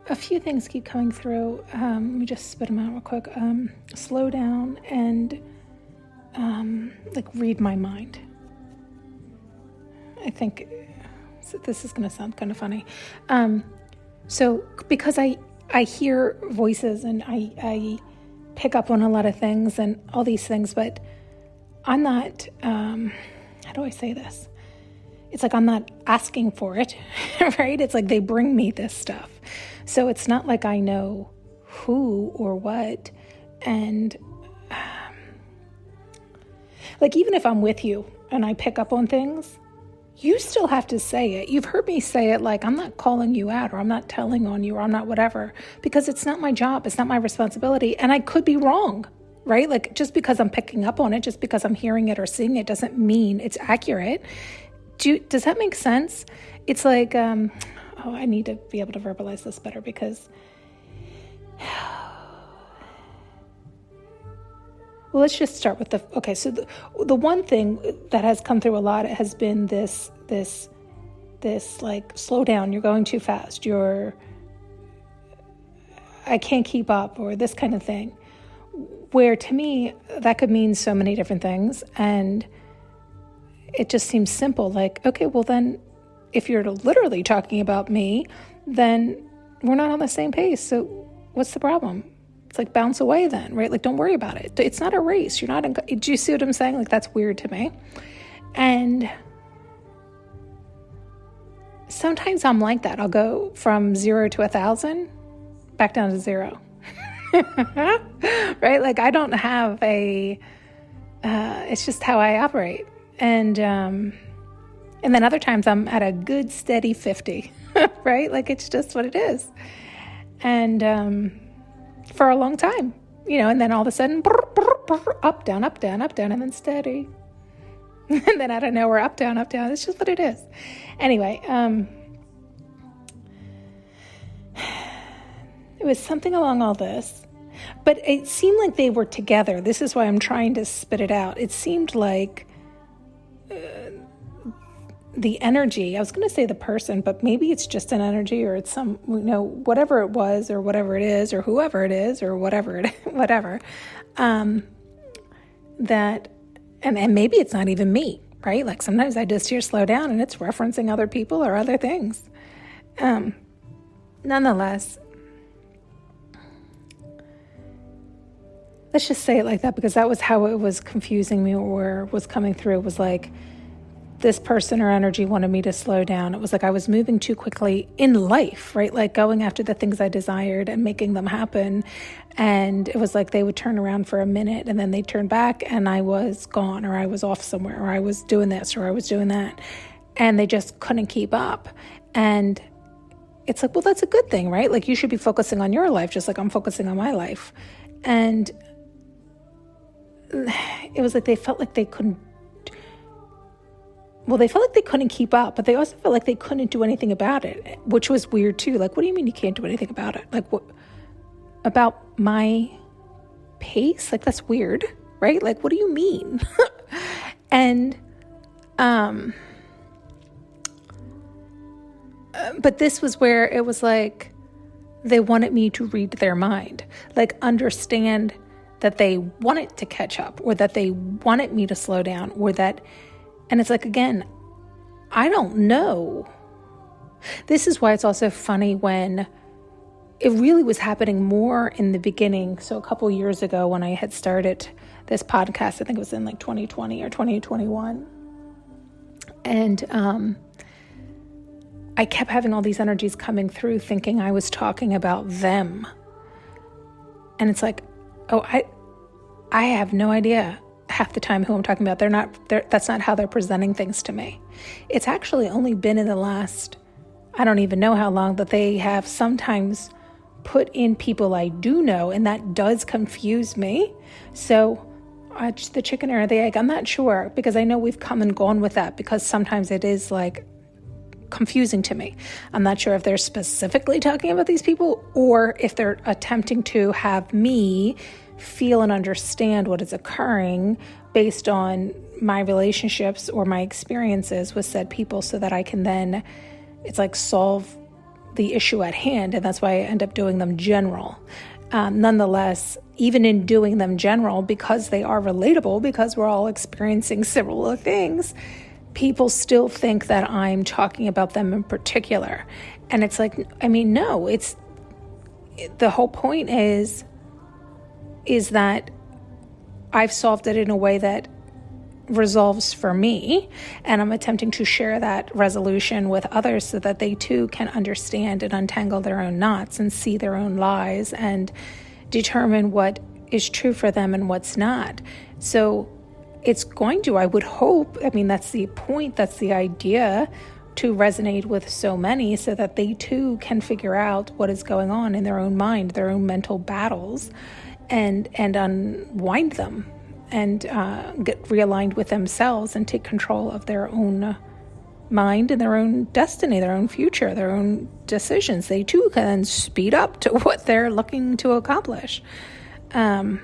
a few things keep coming through. Let me just spit them out real quick. Slow down and read my mind. I think this is going to sound kind of funny. So because I hear voices and I pick up on a lot of things and all these things, but I'm not, how do I say this? It's like I'm not asking for it, right? It's like they bring me this stuff. So it's not like I know who or what. And even if I'm with you and I pick up on things, you still have to say it. You've heard me say it, like, I'm not calling you out, or I'm not telling on you, or I'm not whatever, because it's not my job. It's not my responsibility. And I could be wrong, right? Like, just because I'm picking up on it, just because I'm hearing it or seeing it doesn't mean it's accurate. Does that make sense? It's like, I need to be able to verbalize this better because, well, let's just start with so the one thing that has come through a lot has been this like, slow down, you're going too fast, I can't keep up, or this kind of thing, where to me, that could mean so many different things. And it just seems simple, like, okay, well then, if you're literally talking about me, then we're not on the same pace. So what's the problem? It's like, bounce away then, right? Like, don't worry about it. It's not a race. You're not, do you see what I'm saying? Like, that's weird to me. And sometimes I'm like that. I'll go from 0 to 1,000, back down to 0. Right? Like, I don't have it's just how I operate. And then other times I'm at a good steady 50, right? Like, it's just what it is. And, for a long time, and then all of a sudden, up, down, up, down, up, down, and then steady. And then out of nowhere, up, down, up, down. It's just what it is. Anyway, it was something along all this, but it seemed like they were together. This is why I'm trying to spit it out. It seemed like the energy, I was going to say the person, but maybe it's just an energy, or it's some, whatever it was, or whatever it is, or whoever it is, or whatever, that, and maybe it's not even me, right? Like, sometimes I just hear slow down and it's referencing other people or other things. Nonetheless, let's just say it like that, because that was how it was confusing me, or was coming through. It was like, this person or energy wanted me to slow down. It was like I was moving too quickly in life, right? Like, going after the things I desired and making them happen. And it was like they would turn around for a minute and then they'd turn back and I was gone, or I was off somewhere, or I was doing this, or I was doing that. And they just couldn't keep up. And it's like, well, that's a good thing, right? Like, you should be focusing on your life, just like I'm focusing on my life. And it was like they felt like they couldn't keep up, but they also felt like they couldn't do anything about it, which was weird too. Like, what do you mean you can't do anything about it? Like, what about my pace? Like, that's weird, right? Like, what do you mean? And, but this was where it was like, they wanted me to read their mind, like, understand that they wanted to catch up, or that they wanted me to slow down, or that. And it's like, again, I don't know. This is why it's also funny when it really was happening more in the beginning. So a couple years ago, when I had started this podcast, I think it was in like 2020 or 2021. And I kept having all these energies coming through, thinking I was talking about them. And it's like, oh, I have no idea half the time who I'm talking about. That's not how they're presenting things to me. It's actually only been in the last, I don't even know how long, that they have sometimes put in people I do know, and that does confuse me. So the chicken or the egg, I'm not sure, because I know we've come and gone with that, because sometimes it is like confusing to me. I'm not sure if they're specifically talking about these people, or if they're attempting to have me feel and understand what is occurring based on my relationships or my experiences with said people, so that I can then, it's like, solve the issue at hand, and that's why I end up doing them general. Nonetheless, even in doing them general, because they are relatable, because we're all experiencing similar things, people still think that I'm talking about them in particular. And it's like, I mean, no, the whole point is that I've solved it in a way that resolves for me, and I'm attempting to share that resolution with others so that they too can understand and untangle their own knots and see their own lies and determine what is true for them and what's not. So it's going to, I would hope, I mean, that's the point, that's the idea, to resonate with so many so that they too can figure out what is going on in their own mind, their own mental battles, and unwind them and get realigned with themselves and take control of their own mind and their own destiny, their own future, their own decisions. They too can then speed up to what they're looking to accomplish, and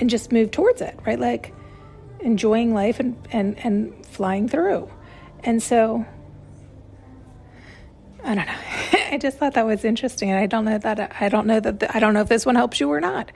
just move towards it, right? Like enjoying life and flying through. And so, I don't know. I just thought that was interesting. And I don't know if this one helps you or not.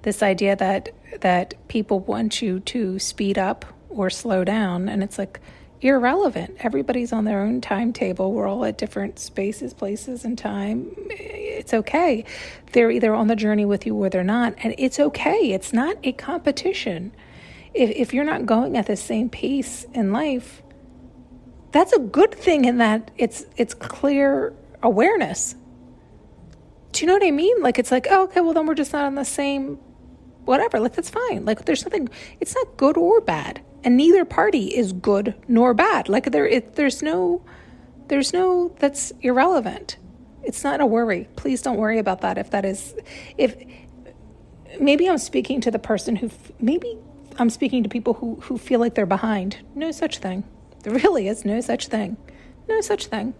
This idea that people want you to speed up or slow down, and it's like irrelevant. Everybody's on their own timetable. We're all at different spaces, places, and time. It's okay. They're either on the journey with you or they're not, and it's okay. It's not a competition. If you're not going at the same pace in life, that's a good thing in that it's clear awareness. Do you know what I mean? Like, it's like, oh, okay, well, then we're just not on the same whatever. Like, that's fine. Like, there's nothing, it's not good or bad. And neither party is good nor bad. Like, there's no, that's irrelevant. It's not a worry. Please don't worry about that. If maybe I'm speaking to the person maybe I'm speaking to people who feel like they're behind. No such thing. There really is no such thing. No such thing.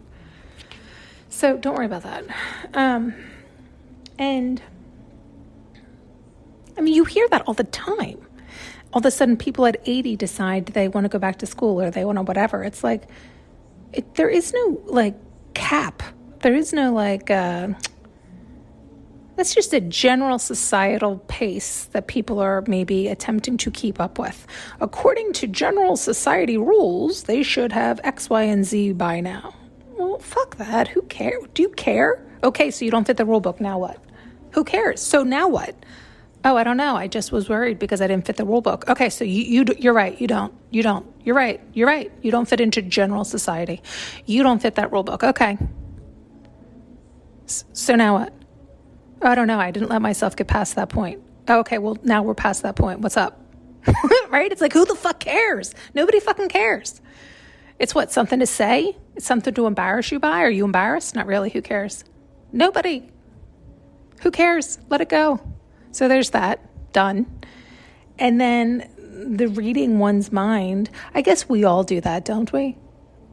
So don't worry about that. And I mean, you hear that all the time. All of a sudden, people at 80 decide they want to go back to school or they want to whatever. It's like, there is no like cap. There is no like, that's just a general societal pace that people are maybe attempting to keep up with. According to general society rules, they should have X, Y, and Z by now. Well, fuck that. Who cares? Do you care? Okay, so you don't fit the rule book. Now what? Who cares? So now what? Oh, I don't know. I just was worried because I didn't fit the rule book. Okay, so you're right. You don't. You're right. You don't fit into general society. You don't fit that rule book. Okay. So now what? Oh, I don't know. I didn't let myself get past that point. Oh, okay, well, now we're past that point. What's up? Right? It's like, who the fuck cares? Nobody fucking cares. It's what, something to say? It's something to embarrass you by? Are you embarrassed? Not really. Who cares? Nobody. Who cares? Let it go. So there's that. Done. And then the reading one's mind. I guess we all do that, don't we?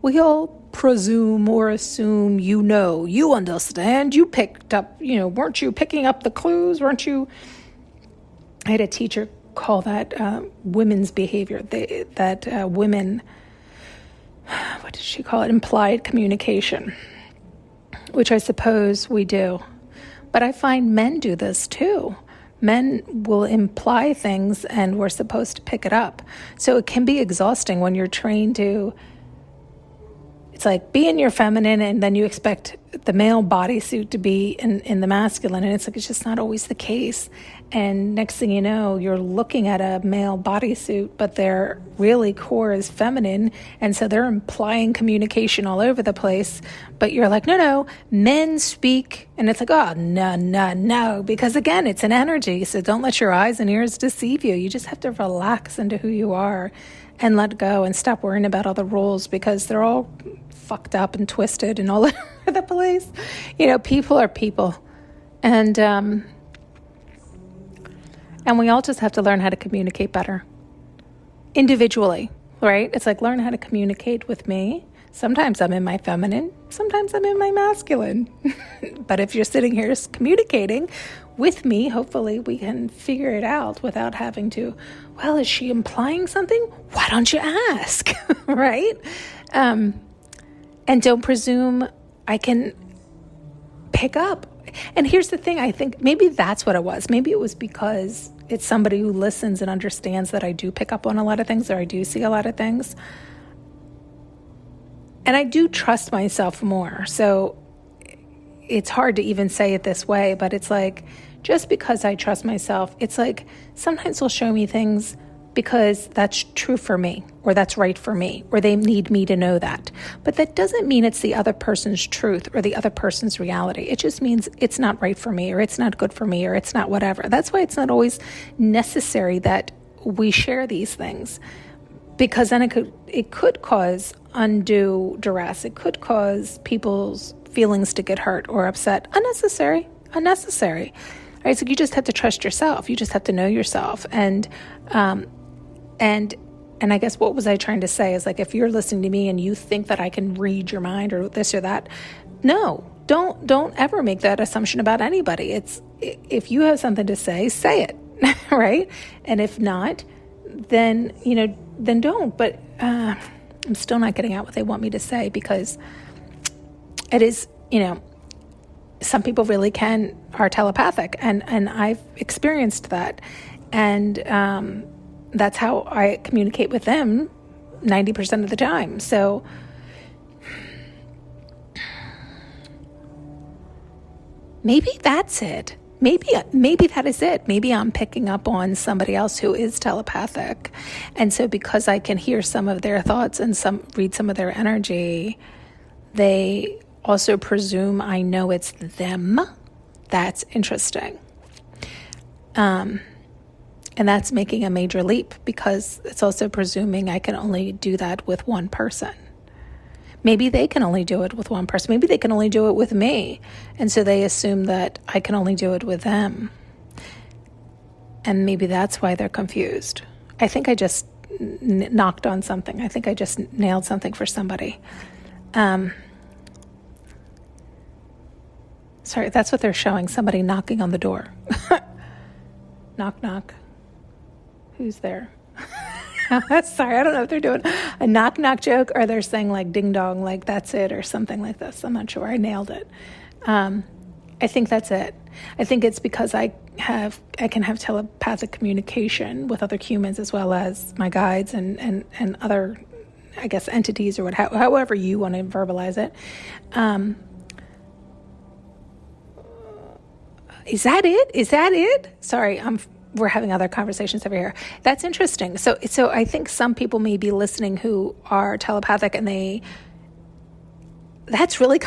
We all presume or assume you understand, you picked up, weren't you picking up the clues? Weren't you? I had a teacher call that women's behavior, women, what did she call it? Implied communication, which I suppose we do. But I find men do this too. Men will imply things and we're supposed to pick it up. So it can be exhausting when you're trained to, it's like, be in your feminine, and then you expect the male bodysuit to be in the masculine. And it's like, it's just not always the case. And next thing you know, you're looking at a male bodysuit, but their really core is feminine. And so they're implying communication all over the place. But you're like, no, men speak. And it's like, oh, no. Because again, it's an energy. So don't let your eyes and ears deceive you. You just have to relax into who you are and let go and stop worrying about all the rules, because they're all fucked up and twisted and all over the place. People are people. And we all just have to learn how to communicate better. Individually, right? It's like, learn how to communicate with me. Sometimes I'm in my feminine. Sometimes I'm in my masculine. But if you're sitting here communicating with me, hopefully we can figure it out without having to, well, is she implying something? Why don't you ask? Right? And And don't presume I can pick up. And here's the thing, I think maybe that's what it was. Maybe it was because it's somebody who listens and understands that I do pick up on a lot of things, or I do see a lot of things. And I do trust myself more. So it's hard to even say it this way, but it's like, just because I trust myself, it's like sometimes they'll show me things because that's true for me, or that's right for me, or they need me to know that. But that doesn't mean it's the other person's truth or the other person's reality. It just means it's not right for me, or it's not good for me, or it's not whatever. That's why it's not always necessary that we share these things, because then it could cause undue duress. It could cause people's feelings to get hurt or upset. Unnecessary. Right? So you just have to trust yourself. You just have to know yourself. And I guess what was I trying to say is, like, if you're listening to me and you think that I can read your mind or this or that, no, don't ever make that assumption about anybody. It's, if you have something to say it, right? And if not, then don't. But I'm still not getting out what they want me to say, because it is, some people really are telepathic, and I've experienced that. And that's how I communicate with them 90% of the time. So maybe that's it. Maybe that is it. Maybe I'm picking up on somebody else who is telepathic. And so because I can hear some of their thoughts and read some of their energy, they also presume I know it's them. That's interesting. And that's making a major leap, because it's also presuming I can only do that with one person. Maybe they can only do it with one person. Maybe they can only do it with me. And so they assume that I can only do it with them. And maybe that's why they're confused. I think I just knocked on something. I think I just nailed something for somebody. Sorry, that's what they're showing. Somebody knocking on the door. Knock, knock. Who's there? Sorry, I don't know if they're doing a knock, knock joke, or they're saying like ding dong, like that's it, or something like this. I'm not sure. I nailed it. I think that's it. I think it's because I can have telepathic communication with other humans, as well as my guides and other, I guess, entities, or however you want to verbalize it. Is that it? Sorry, we're having other conversations over here. That's interesting. So I think some people may be listening who are telepathic, and that's really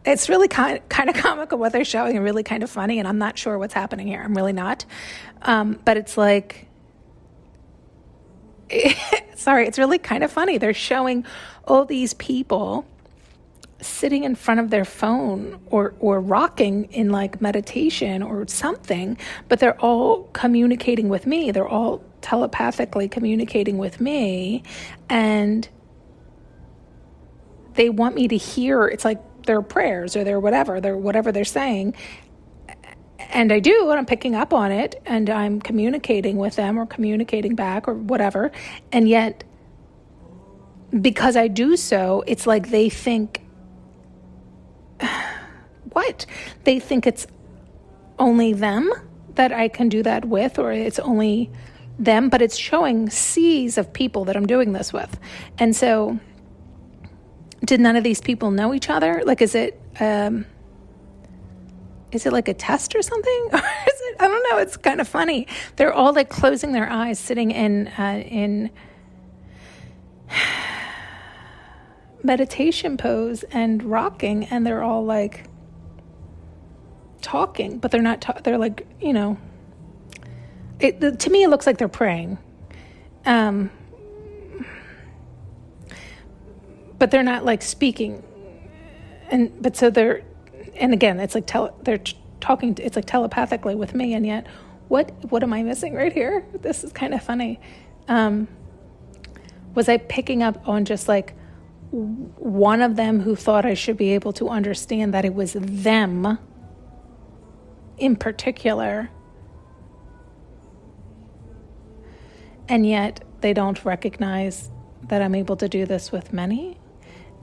it's really kind of comical what they're showing, and really kind of funny. And I'm not sure what's happening here. I'm really not. But it's like, sorry, it's really kind of funny. They're showing all these people sitting in front of their phone or rocking in like meditation or something, but they're all communicating with me. They're all telepathically communicating with me, and they want me to hear. It's like their prayers or their whatever they're saying. And I do, and I'm picking up on it, and I'm communicating with them or communicating back or whatever. And yet, because I do so, it's like they think, what? They think it's only them that I can do that with, or it's only them, but it's showing seas of people that I'm doing this with. And so, did none of these people know each other? Like, is it like a test or something? Or is it, I don't know, it's kind of funny. They're all like closing their eyes, sitting in meditation pose and rocking, and they're all like talking, but they're not they're like, to me it looks like they're praying, but they're not like speaking, and again, it's like they're talking, it's like telepathically with me, and yet what am I missing right here? This is kind of funny. Was I picking up on just like one of them who thought I should be able to understand that it was them in particular, and yet they don't recognize that I'm able to do this with many,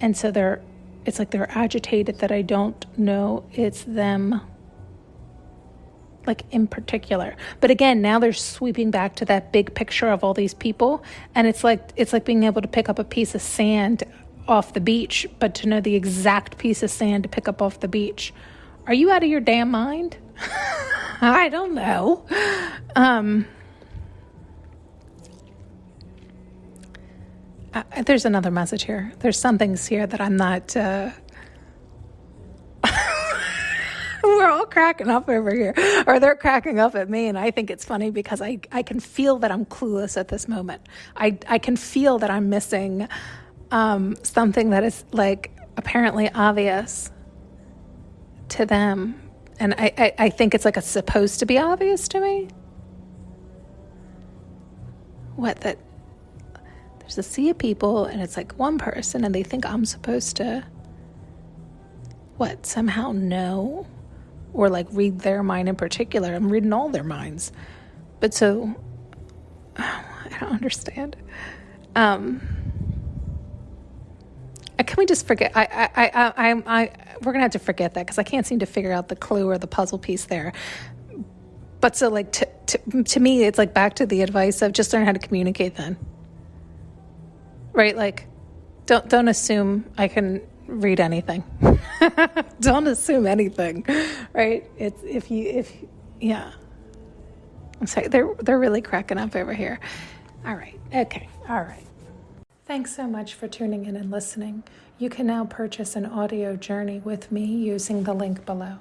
and so they're It's like they're agitated that I don't know it's them, like in particular. But again, now they're sweeping back to that big picture of all these people, and it's like being able to pick up a piece of sand off the beach, but to know the exact piece of sand to pick up off the beach. Are you out of your damn mind? I don't know. There's another message here. There's some things here that I'm not... We're all cracking up over here. Or they're cracking up at me, and I think it's funny because I can feel that I'm clueless at this moment. I can feel that I'm missing something that is, like, apparently obvious to them. And I think it's, like, it's supposed to be obvious to me. What, that... There's a sea of people, and it's like one person, and they think I'm supposed to, what, somehow know? Or like read their mind in particular. I'm reading all their minds. But so, I don't understand. Can we just forget? We're gonna have to forget that because I can't seem to figure out the clue or the puzzle piece there. But so, like, to me, it's like back to the advice of just learn how to communicate then. Right? Like, don't assume I can read anything. Don't assume anything. Right? Yeah. I'm sorry, they're really cracking up over here. All right. Okay. All right. Thanks so much for tuning in and listening. You can now purchase an audio journey with me using the link below.